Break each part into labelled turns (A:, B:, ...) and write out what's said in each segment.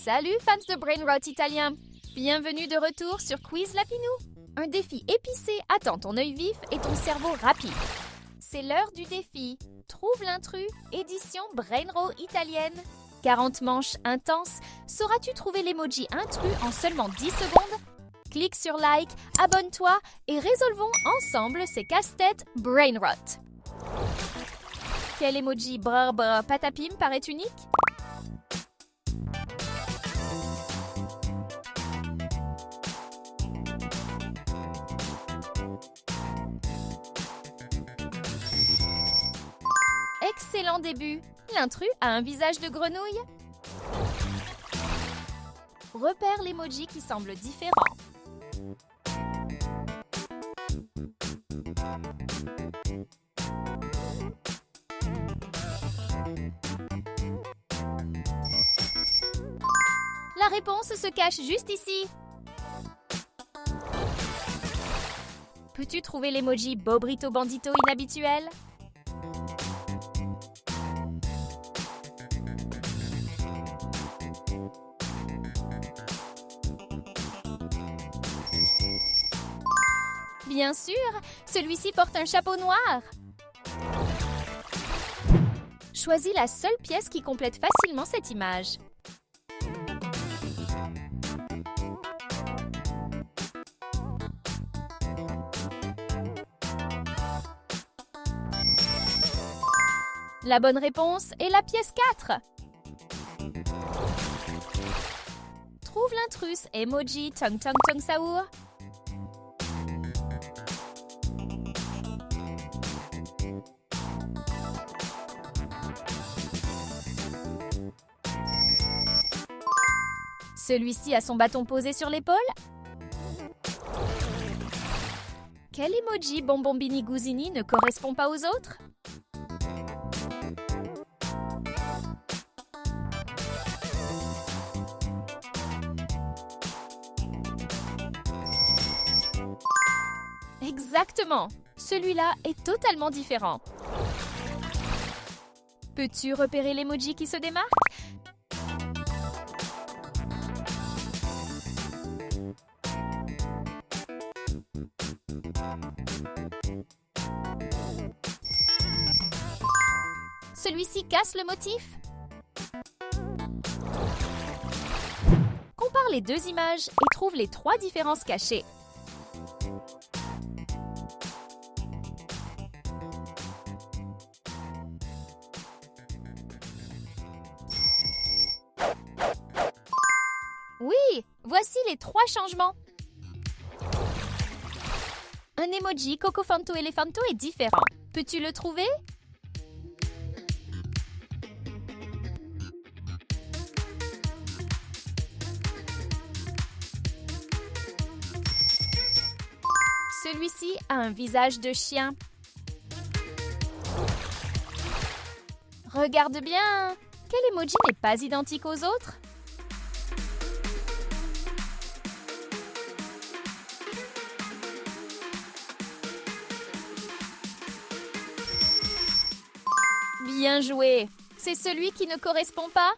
A: Salut fans de Brainrot italien! Bienvenue de retour sur Quiz Lapinou! Un défi épicé attend ton œil vif et ton cerveau rapide. C'est l'heure du défi. Trouve l'intrus, édition Brainrot italienne. 40 manches intenses. Sauras-tu trouver l'emoji intrus en seulement 10 secondes? Clique sur like, abonne-toi et résolvons ensemble ces casse-têtes Brainrot. Quel emoji brr brr patapim paraît unique? Excellent début! L'intrus a un visage de grenouille. Repère l'emoji qui semble différent. La réponse se cache juste ici. Peux-tu trouver l'emoji Bobrito Bandito inhabituel? Bien sûr, celui-ci porte un chapeau noir. Choisis la seule pièce qui complète facilement cette image. La bonne réponse est la pièce 4. Trouve l'intrus emoji Tong Tong Tong Saour. Celui-ci a son bâton posé sur l'épaule. Quel emoji Bonbombini Gouzini ne correspond pas aux autres? Exactement! Celui-là est totalement différent. Peux-tu repérer l'emoji qui se démarque? Celui-ci casse le motif. Compare les deux images et trouve les 3 différences cachées. Oui, voici les 3 changements. Un emoji Cocofanto Elefanto est différent. Peux-tu le trouver? Celui-ci a un visage de chien. Regarde bien! Quel emoji n'est pas identique aux autres? Bien joué! C'est celui qui ne correspond pas?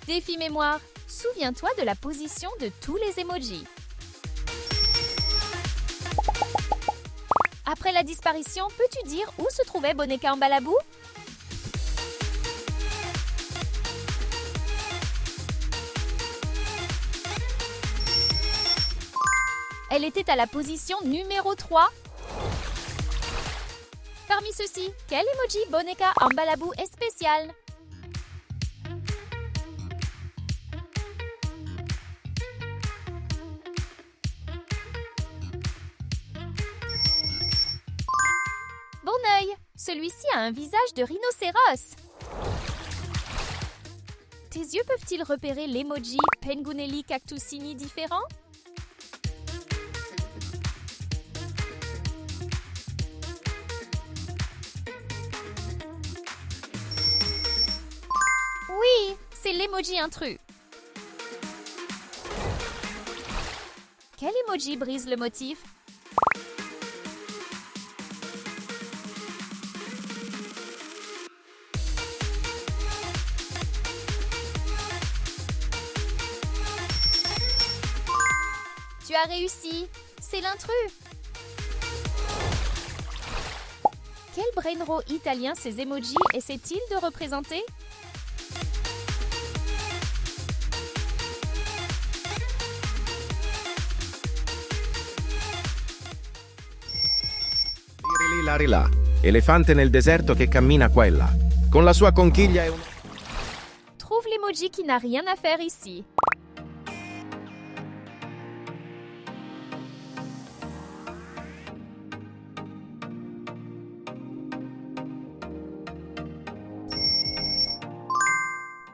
A: Défi mémoire. Souviens-toi de la position de tous les emojis. Après la disparition, peux-tu dire où se trouvait Boneca Ambalabou? Elle était à la position numéro 3. Parmi ceux-ci, quel emoji Boneca Ambalabou est spécial? Bon œil! Celui-ci a un visage de rhinocéros. Tes yeux peuvent-ils repérer l'emoji Pengunelli Cactusini différent? Oui, c'est l'emoji intrus. Quel emoji brise le motif? as réussi! C'est l'intrus! Quel brainrow italien ces emojis essaient-ils de représenter?
B: Liri lari là, elefante nel deserto che cammina qua e là. Con la sua conchiglia e un...
A: Trouve l'emoji qui n'a rien à faire ici.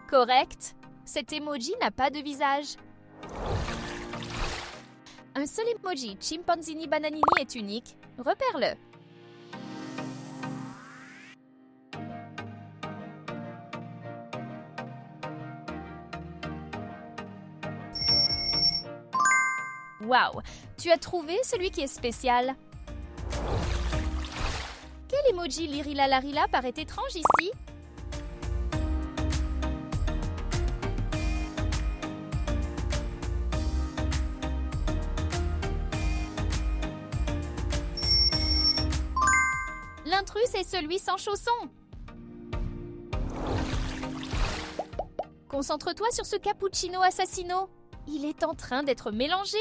A: Correct. Cet emoji n'a pas de visage. Un seul emoji Chimpanzini Bananini est unique. Repère-le. Waouh! Tu as trouvé celui qui est spécial. Quel emoji Lirila Larila paraît étrange ici? L'intrus est celui sans chaussons. Concentre-toi sur ce cappuccino assassino. Il est en train d'être mélangé.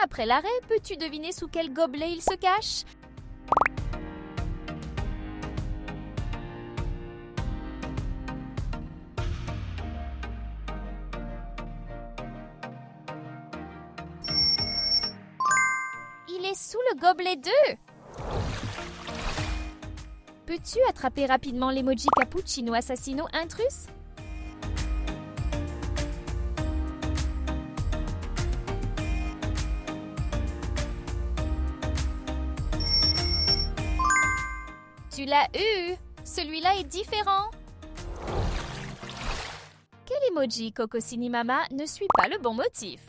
A: Après l'arrêt, peux-tu deviner sous quel gobelet il se cache? Il est sous le gobelet 2. Peux-tu attraper rapidement l'emoji cappuccino assassino intrus? Tu l'as eu! Celui-là est différent! Quel emoji Cocosini Mama ne suit pas le bon motif?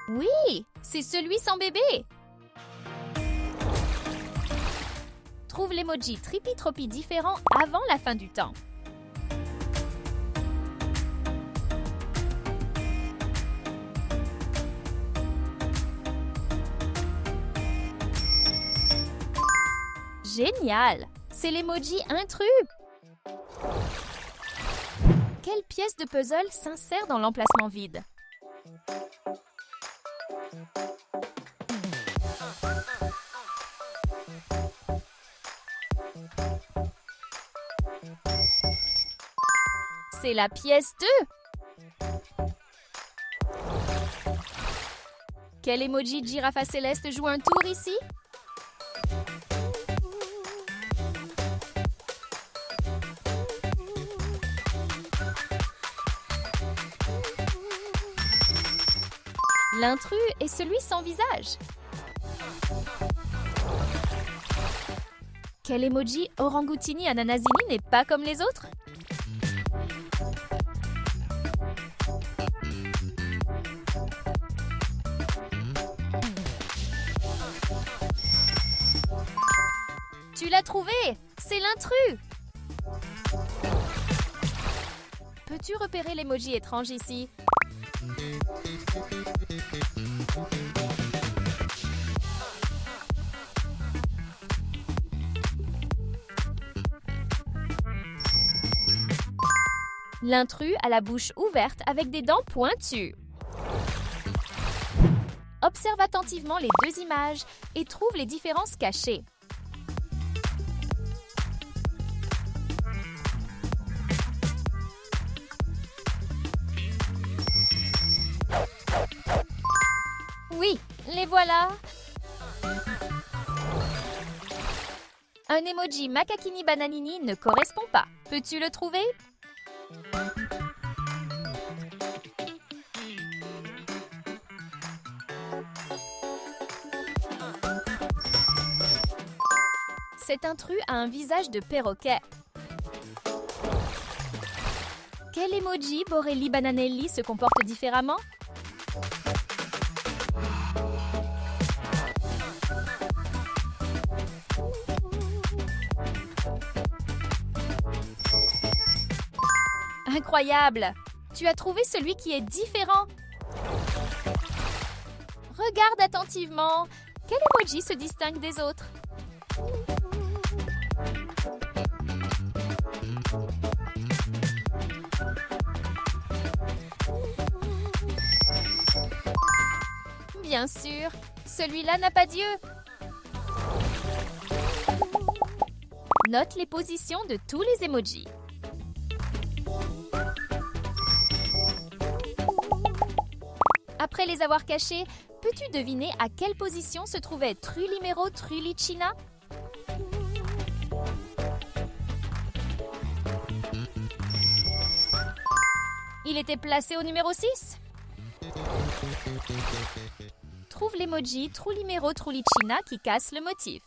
A: Oui! C'est celui sans bébé! Trouve l'emoji Tripi-Tropi différent avant la fin du temps. Génial! C'est l'emoji intrus! Quelle pièce de puzzle s'insère dans l'emplacement vide? C'est la pièce 2! Quel emoji girafe céleste joue un tour ici? L'intrus est celui sans visage. Quel emoji Orangutini Ananasini n'est pas comme les autres? Tu l'as trouvé! C'est l'intrus! Peux-tu repérer l'emoji étrange ici? L'intrus a la bouche ouverte avec des dents pointues. Observe attentivement les deux images et trouve les différences cachées. Oui, les voilà! Un emoji Macaquini Bananini ne correspond pas. Peux-tu le trouver? Cet intrus a un visage de perroquet. Quel emoji Borelli Bananelli se comporte différemment? Incroyable! Tu as trouvé celui qui est différent. Regarde attentivement. Quel emoji se distingue des autres? Bien sûr, celui-là n'a pas d'yeux. Note les positions de tous les emojis. Après les avoir cachés, peux-tu deviner à quelle position se trouvait Trulimero Trulicina? Il était placé au numéro 6. Trouve l'emoji Trulimero Trulicina qui casse le motif.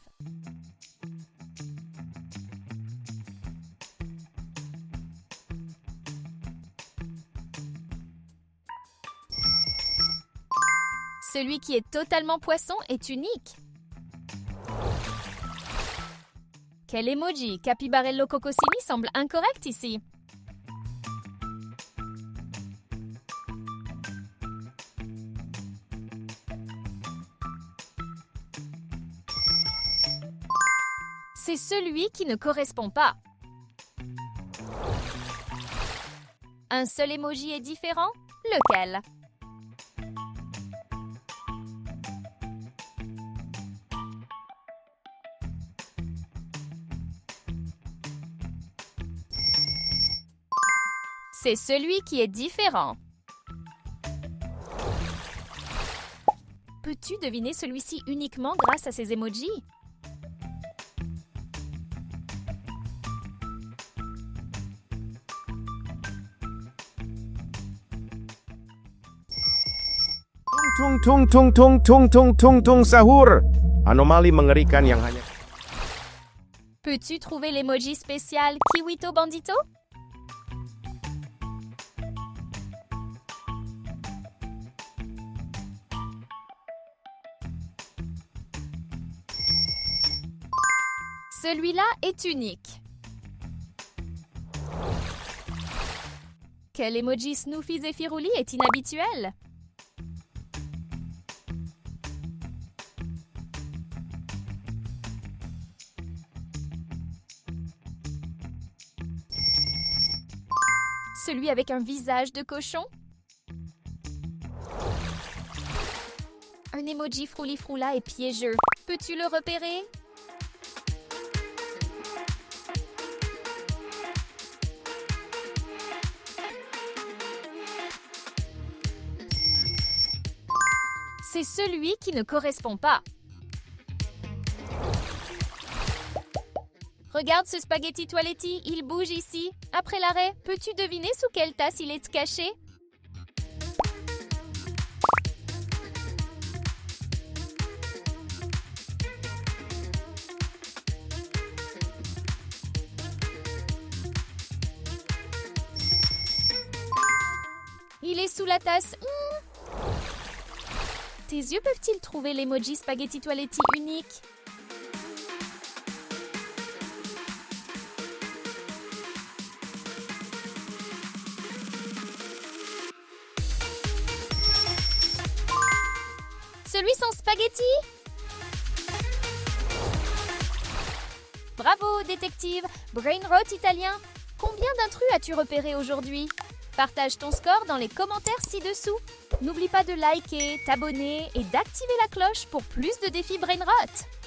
A: Celui qui est totalement poisson est unique. Quel emoji? Capybarello Cocosini semble incorrect ici. C'est celui qui ne correspond pas. Un seul emoji est différent? Lequel? C'est celui qui est différent. Peux-tu deviner celui-ci uniquement grâce à ses emojis?
B: Tung tung tung tung tung tung tung tung sahur. Anomali mengerikan yang hanya...
A: Peux-tu trouver l'emoji spécial Kiwito Bandito? Celui-là est unique. Quel emoji Snoofy Zeffirulli est inhabituel? Celui avec un visage de cochon? Un emoji Froulifroula est piégeux. Peux-tu le repérer? C'est celui qui ne correspond pas. Regarde ce spaghetti toiletti, il bouge ici. Après l'arrêt, peux-tu deviner sous quelle tasse il est caché? Il est sous la tasse. Tes yeux peuvent-ils trouver l'emoji spaghetti toiletti unique? Celui sans spaghetti? Bravo, détective! Brain rot italien! Combien d'intrus as-tu repéré aujourd'hui? Partage ton score dans les commentaires ci-dessous. N'oublie pas de liker, t'abonner et d'activer la cloche pour plus de défis Brain rot.